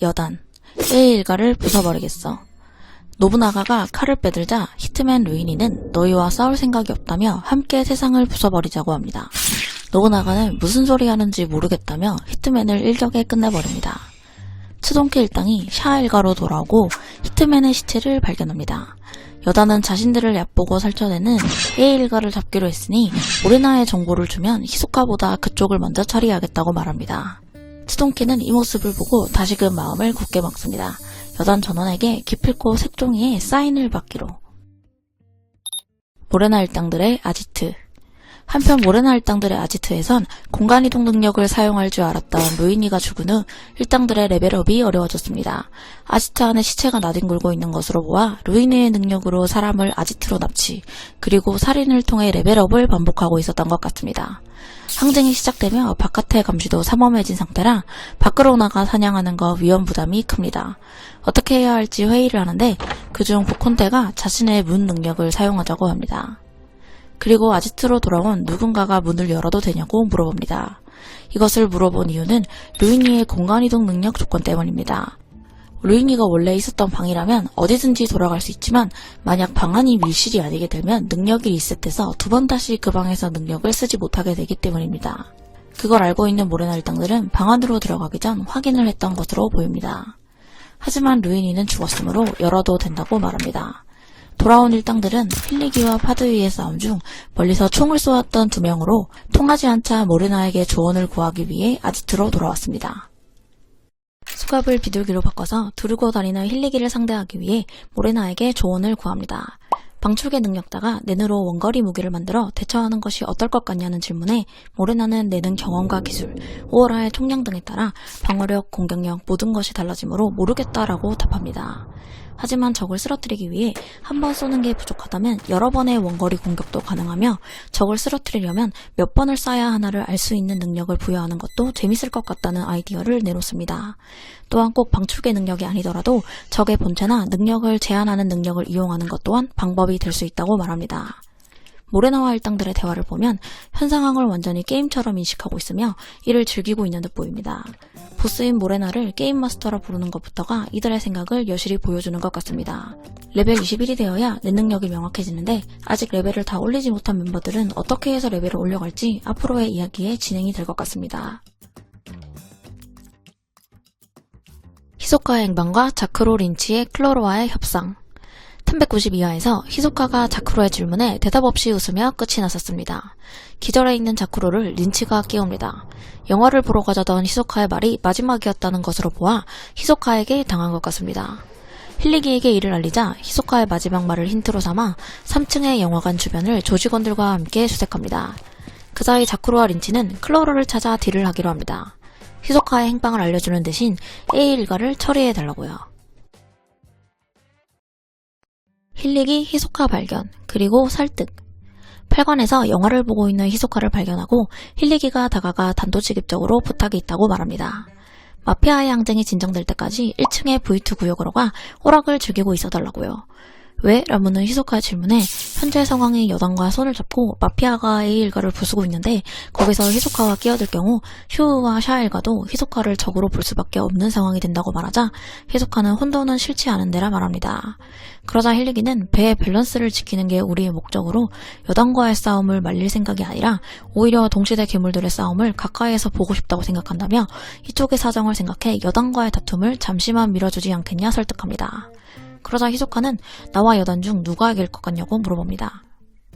여단, A의 일가를 부숴버리겠어. 노부나가가 칼을 빼들자 히트맨 루이니는 너희와 싸울 생각이 없다며 함께 세상을 부숴버리자고 합니다. 노부나가는 무슨 소리 하는지 모르겠다며 히트맨을 일격에 끝내버립니다. 츠동키 일당이 샤 일가로 돌아오고 히트맨의 시체를 발견합니다. 여단은 자신들을 얕보고 살쪄내는 A 일가를 잡기로 했으니 모레나의 정보를 주면 히소카보다 그쪽을 먼저 처리하겠다고 말합니다. 츠동키는 이 모습을 보고 다시금 마음을 굳게 먹습니다. 여단 전원에게 기필코 색종이에 사인을 받기로. 모레나 일당들의 아지트. 한편 모레나 일당들의 아지트에선 공간이동 능력을 사용할 줄 알았던 루이니가 죽은 후 일당들의 레벨업이 어려워졌습니다. 아지트 안에 시체가 나뒹굴고 있는 것으로 보아 루이니의 능력으로 사람을 아지트로 납치, 그리고 살인을 통해 레벨업을 반복하고 있었던 것 같습니다. 항쟁이 시작되며 바깥의 감시도 삼엄해진 상태라 밖으로 나가 사냥하는 거 위험 부담이 큽니다. 어떻게 해야 할지 회의를 하는데 그중 보콘테가 자신의 문 능력을 사용하자고 합니다. 그리고 아지트로 돌아온 누군가가 문을 열어도 되냐고 물어봅니다. 이것을 물어본 이유는 루이니의 공간이동 능력 조건 때문입니다. 루이니가 원래 있었던 방이라면 어디든지 돌아갈 수 있지만 만약 방 안이 밀실이 아니게 되면 능력이 리셋돼서 두 번 다시 그 방에서 능력을 쓰지 못하게 되기 때문입니다. 그걸 알고 있는 모레나 일당들은 방 안으로 들어가기 전 확인을 했던 것으로 보입니다. 하지만 루이니는 죽었으므로 열어도 된다고 말합니다. 돌아온 일당들은 힐리기와 파드위의 싸움 중 멀리서 총을 쏘았던 두 명으로 통하지 않자 모레나에게 조언을 구하기 위해 아지트로 돌아왔습니다. 수갑을 비둘기로 바꿔서 두르고 다니는 힐리기를 상대하기 위해 모레나에게 조언을 구합니다. 방출계 능력자가 낸으로 원거리 무기를 만들어 대처하는 것이 어떨 것 같냐는 질문에 모레나는 내는 경험과 기술, 오어라의 총량 등에 따라 방어력, 공격력 모든 것이 달라지므로 모르겠다라고 답합니다. 하지만 적을 쓰러뜨리기 위해 한 번 쏘는 게 부족하다면 여러 번의 원거리 공격도 가능하며 적을 쓰러뜨리려면 몇 번을 쏴야 하나를 알 수 있는 능력을 부여하는 것도 재밌을 것 같다는 아이디어를 내놓습니다. 또한 꼭 방출계 능력이 아니더라도 적의 본체나 능력을 제한하는 능력을 이용하는 것 또한 방법이 될 수 있다고 말합니다. 모레나와 일당들의 대화를 보면 현 상황을 완전히 게임처럼 인식하고 있으며 이를 즐기고 있는 듯 보입니다. 보스인 모레나를 게임 마스터라 부르는 것부터가 이들의 생각을 여실히 보여주는 것 같습니다. 레벨 21이 되어야 내 능력이 명확해지는데 아직 레벨을 다 올리지 못한 멤버들은 어떻게 해서 레벨을 올려갈지 앞으로의 이야기에 진행이 될 것 같습니다. 히소카의 행방과 자크로 린치의 클로로와의 협상. 392화에서 히소카가 자크로의 질문에 대답 없이 웃으며 끝이 났었습니다. 기절해 있는 자크로를 린치가 깨웁니다. 영화를 보러 가자던 히소카의 말이 마지막이었다는 것으로 보아 히소카에게 당한 것 같습니다. 힐리기에게 이를 알리자 히소카의 마지막 말을 힌트로 삼아 3층의 영화관 주변을 조직원들과 함께 수색합니다. 그 사이 자크로와 린치는 클로로를 찾아 딜을 하기로 합니다. 히소카의 행방을 알려주는 대신 A 일가를 처리해달라고요. 힐리기 히소카 발견, 그리고 설득. 8관에서 영화를 보고 있는 히소카를 발견하고 힐리기가 다가가 단도직입적으로 부탁이 있다고 말합니다. 마피아의 항쟁이 진정될 때까지 1층의 V2 구역으로 가 호락을 즐기고 있어달라고요. 왜? 라무는 히소카의 질문에 현재 상황이 여단과 손을 잡고 마피아가 A 일가를 부수고 있는데 거기서 히소카가 끼어들 경우 휴우와 샤 일가도 히소카를 적으로 볼 수밖에 없는 상황이 된다고 말하자 히소카는 혼돈은 싫지 않은데라 말합니다. 그러자 힐리기는 배의 밸런스를 지키는 게 우리의 목적으로 여단과의 싸움을 말릴 생각이 아니라 오히려 동시대 괴물들의 싸움을 가까이에서 보고 싶다고 생각한다며 이쪽의 사정을 생각해 여단과의 다툼을 잠시만 미뤄주지 않겠냐 설득합니다. 그러자 히소카는 나와 여단 중 누가 이길 것 같냐고 물어봅니다.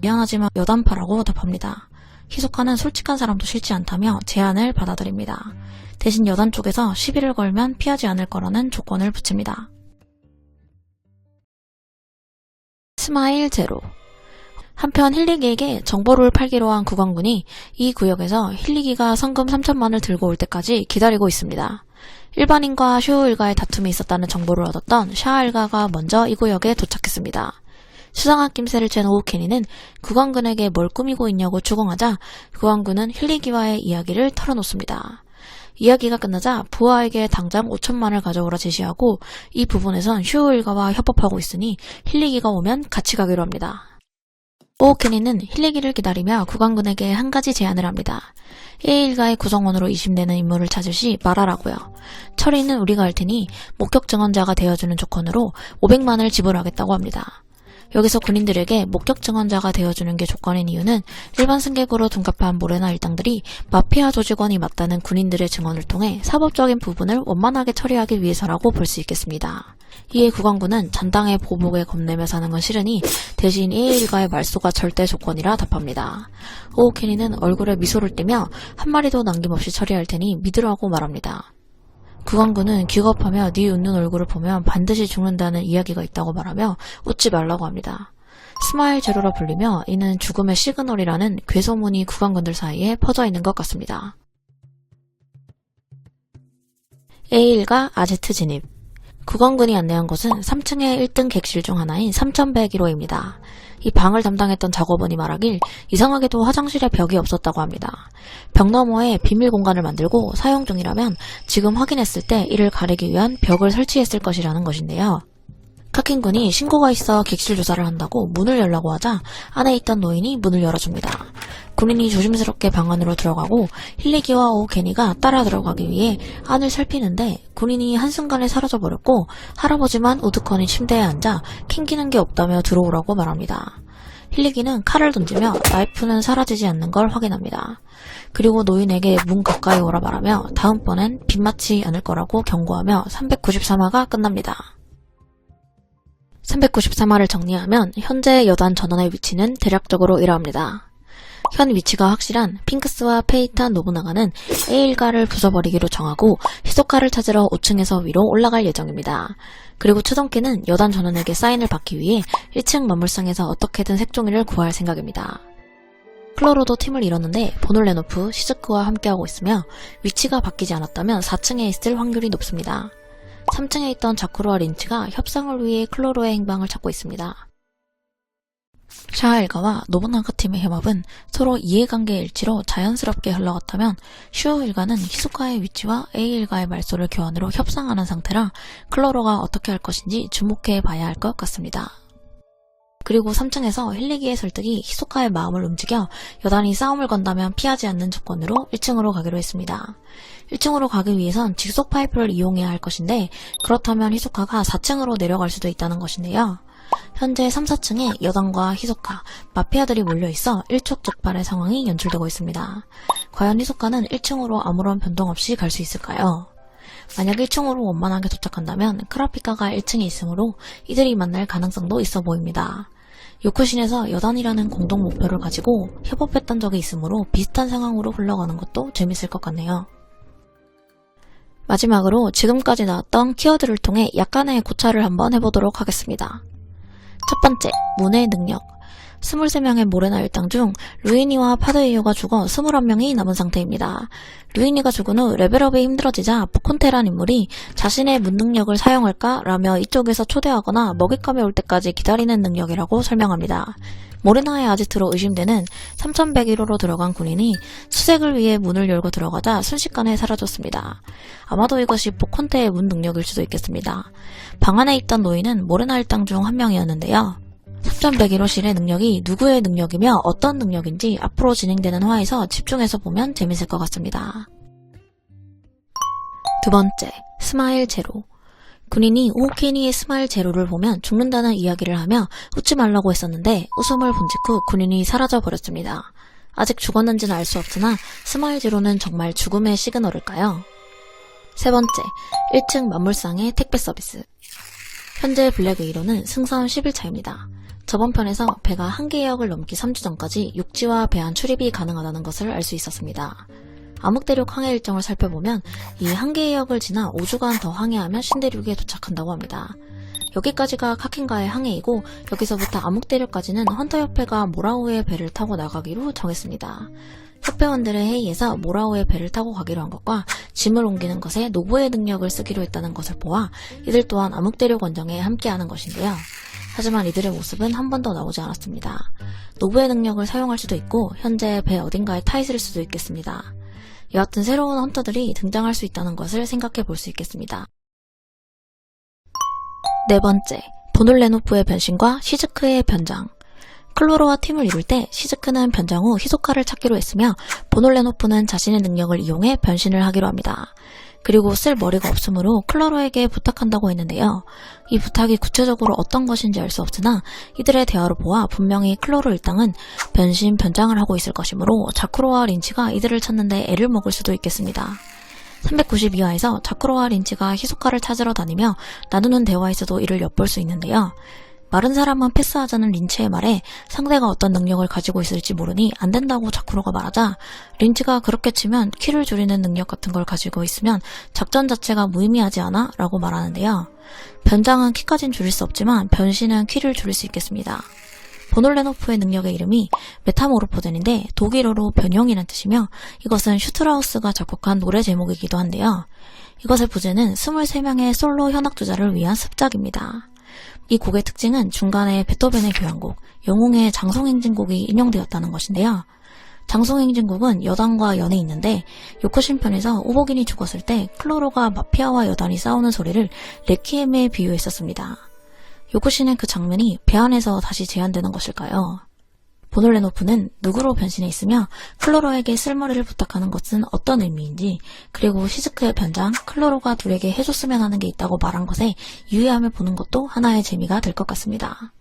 미안하지만 여단파라고 답합니다. 히소카는 솔직한 사람도 싫지 않다며 제안을 받아들입니다. 대신 여단 쪽에서 시비를 걸면 피하지 않을 거라는 조건을 붙입니다. 스마일 제로. 한편 힐리기에게 정보를 팔기로 한 국왕군이 이 구역에서 힐리기가 성금 3천만을 들고 올 때까지 기다리고 있습니다. 일반인과 슈 일가의 다툼이 있었다는 정보를 얻었던 샤 일가가 먼저 이 구역에 도착했습니다. 수상한 낌새를 챈 오우케니는 국왕군에게 뭘 꾸미고 있냐고 추궁하자 국왕군은 힐리기와의 이야기를 털어놓습니다. 이야기가 끝나자 부하에게 당장 5천만을 가져오라 제시하고 이 부분에선 슈 일가와 협업하고 있으니 힐리기가 오면 같이 가기로 합니다. 오오케니는 힐리기를 기다리며 국왕군에게 한 가지 제안을 합니다. A일가의 구성원으로 의심되는 인물을 찾을 시 말하라고요. 처리는 우리가 할 테니 목격 증언자가 되어주는 조건으로 500만을 지불하겠다고 합니다. 여기서 군인들에게 목격 증언자가 되어주는 게 조건인 이유는 일반 승객으로 둔갑한 모레나 일당들이 마피아 조직원이 맞다는 군인들의 증언을 통해 사법적인 부분을 원만하게 처리하기 위해서라고 볼 수 있겠습니다. 이에 국왕군은 잔당의 보복에 겁내며 사는 건 싫으니 대신 A일가의 말소가 절대 조건이라 답합니다. 오오케니는 얼굴에 미소를 띠며 한마디도 남김없이 처리할 테니 믿으라고 말합니다. 국왕군은 기겁하며 네 웃는 얼굴을 보면 반드시 죽는다는 이야기가 있다고 말하며 웃지 말라고 합니다. 스마일 제로라 불리며 이는 죽음의 시그널이라는 괴소문이 국왕군들 사이에 퍼져 있는 것 같습니다. A일가 아지트 진입. 국왕군이 안내한 곳은 3층의 1등 객실 중 하나인 3101호입니다. 이 방을 담당했던 작업원이 말하길 이상하게도 화장실에 벽이 없었다고 합니다. 벽 너머에 비밀 공간을 만들고 사용 중이라면 지금 확인했을 때 이를 가리기 위한 벽을 설치했을 것이라는 것인데요. 카킨군이 신고가 있어 객실 조사를 한다고 문을 열라고 하자 안에 있던 노인이 문을 열어줍니다. 군인이 조심스럽게 방 안으로 들어가고 힐리기와 오오케니가 따라 들어가기 위해 안을 살피는데 군인이 한순간에 사라져버렸고 할아버지만 우두커니 침대에 앉아 캥기는 게 없다며 들어오라고 말합니다. 힐리기는 칼을 던지며 나이프는 사라지지 않는 걸 확인합니다. 그리고 노인에게 문 가까이 오라 말하며 다음번엔 빗맞지 않을 거라고 경고하며 393화가 끝납니다. 393화를 정리하면 현재 여단 전원의 위치는 대략적으로 이러합니다. 현 위치가 확실한 핑크스와 페이타 노부나가는 A일가를 부숴버리기로 정하고 히소카를 찾으러 5층에서 위로 올라갈 예정입니다. 그리고 추동키는 여단 전원에게 사인을 받기 위해 1층 만물상에서 어떻게든 색종이를 구할 생각입니다. 클로로도 팀을 잃었는데 보놀레노프, 시즈크와 함께하고 있으며 위치가 바뀌지 않았다면 4층에 있을 확률이 높습니다. 3층에 있던 자쿠로와 린치가 협상을 위해 클로로의 행방을 찾고 있습니다. 샤아일가와 노부나가 팀의 협업은 서로 이해관계 일치로 자연스럽게 흘러갔다면 슈어일가는 히소카의 위치와 A일가의 말소를 교환으로 협상하는 상태라 클로로가 어떻게 할 것인지 주목해 봐야 할 것 같습니다. 그리고 3층에서 힐리기의 설득이 히소카의 마음을 움직여 여단이 싸움을 건다면 피하지 않는 조건으로 1층으로 가기로 했습니다. 1층으로 가기 위해선 직속 파이프를 이용해야 할 것인데 그렇다면 히소카가 4층으로 내려갈 수도 있다는 것인데요. 현재 3, 4층에 여단과 히소카, 마피아들이 몰려있어 일촉즉발의 상황이 연출되고 있습니다. 과연 히소카는 1층으로 아무런 변동 없이 갈 수 있을까요? 만약 1층으로 원만하게 도착한다면 크라피카가 1층에 있으므로 이들이 만날 가능성도 있어 보입니다. 요쿠신에서 여단이라는 공동 목표를 가지고 협업했던 적이 있으므로 비슷한 상황으로 흘러가는 것도 재밌을 것 같네요. 마지막으로 지금까지 나왔던 키워드를 통해 약간의 고찰을 한번 해보도록 하겠습니다. 첫 번째, 문의 능력. 23명의 모레나 일당 중 루이니와 파드이유가 죽어 21명이 남은 상태입니다. 루이니가 죽은 후 레벨업이 힘들어지자 포콘테란 인물이 자신의 문 능력을 사용할까 라며 이쪽에서 초대하거나 먹잇감이 올 때까지 기다리는 능력이라고 설명합니다. 모레나의 아지트로 의심되는 3101호로 들어간 군인이 수색을 위해 문을 열고 들어가다 순식간에 사라졌습니다. 아마도 이것이 포콘테의 문 능력일 수도 있겠습니다. 방 안에 있던 노인은 모레나 일당 중 한 명이었는데요. 3101호실의 능력이 누구의 능력이며 어떤 능력인지 앞으로 진행되는 화에서 집중해서 보면 재밌을 것 같습니다. 두 번째, 스마일 제로. 군인이 오오케니의 스마일 제로를 보면 죽는다는 이야기를 하며 웃지 말라고 했었는데 웃음을 본 직후 군인이 사라져버렸습니다. 아직 죽었는지는 알 수 없으나 스마일 제로는 정말 죽음의 시그널일까요? 세 번째, 1층 만물상의 택배 서비스. 현재 블랙1호는 승선 10일차입니다. 저번 편에서 배가 한계역을 넘기 3주 전까지 육지와 배안 출입이 가능하다는 것을 알 수 있었습니다. 암흑대륙 항해 일정을 살펴보면 이 한계역을 지나 5주간 더 항해하면 신대륙에 도착한다고 합니다. 여기까지가 카킨가의 항해이고 여기서부터 암흑대륙까지는 헌터협회가 모라우의 배를 타고 나가기로 정했습니다. 협회원들의 회의에서 모라우의 배를 타고 가기로 한 것과 짐을 옮기는 것에 노부의 능력을 쓰기로 했다는 것을 보아 이들 또한 암흑대륙 원정에 함께하는 것인데요. 하지만 이들의 모습은 한 번도 나오지 않았습니다. 노부의 능력을 사용할 수도 있고 현재 배 어딘가에 타 있을 수도 있겠습니다. 여하튼 새로운 헌터들이 등장할 수 있다는 것을 생각해 볼 수 있겠습니다. 네 번째, 보놀레노프의 변신과 시즈크의 변장. 클로로와 팀을 이룰 때 시즈크는 변장 후 히소카를 찾기로 했으며 보놀레노프는 자신의 능력을 이용해 변신을 하기로 합니다. 그리고 쓸 머리가 없으므로 클로로에게 부탁한다고 했는데요. 이 부탁이 구체적으로 어떤 것인지 알 수 없으나 이들의 대화를 보아 분명히 클로로 일당은 변장을 하고 있을 것이므로 자쿠로와 린치가 이들을 찾는데 애를 먹을 수도 있겠습니다. 392화에서 자쿠로와 린치가 히소카를 찾으러 다니며 나누는 대화에서도 이를 엿볼 수 있는데요. 마른 사람은 패스하자는 린치의 말에 상대가 어떤 능력을 가지고 있을지 모르니 안 된다고 자쿠로가 말하자 린치가 그렇게 치면 키를 줄이는 능력 같은 걸 가지고 있으면 작전 자체가 무의미하지 않아? 라고 말하는데요. 변장은 키까진 줄일 수 없지만 변신은 키를 줄일 수 있겠습니다. 보놀레노프의 능력의 이름이 메타모르포젠인데 독일어로 변형이란 뜻이며 이것은 슈트라우스가 작곡한 노래 제목이기도 한데요. 이것의 부제는 23명의 솔로 현악주자를 위한 습작입니다. 이 곡의 특징은 중간에 베토벤의 교향곡, 영웅의 장송행진곡이 인용되었다는 것인데요. 장송행진곡은 여단과 연에 있는데 요코신 편에서 오복인이 죽었을 때 클로로가 마피아와 여단이 싸우는 소리를 레퀴엠에 비유했었습니다. 요코신의 그 장면이 배 안에서 다시 재현되는 것일까요? 보놀레노프는 누구로 변신해 있으며 클로로에게 쓸머리를 부탁하는 것은 어떤 의미인지, 그리고 시즈크의 변장, 클로로가 둘에게 해줬으면 하는 게 있다고 말한 것에 유의함을 보는 것도 하나의 재미가 될 것 같습니다.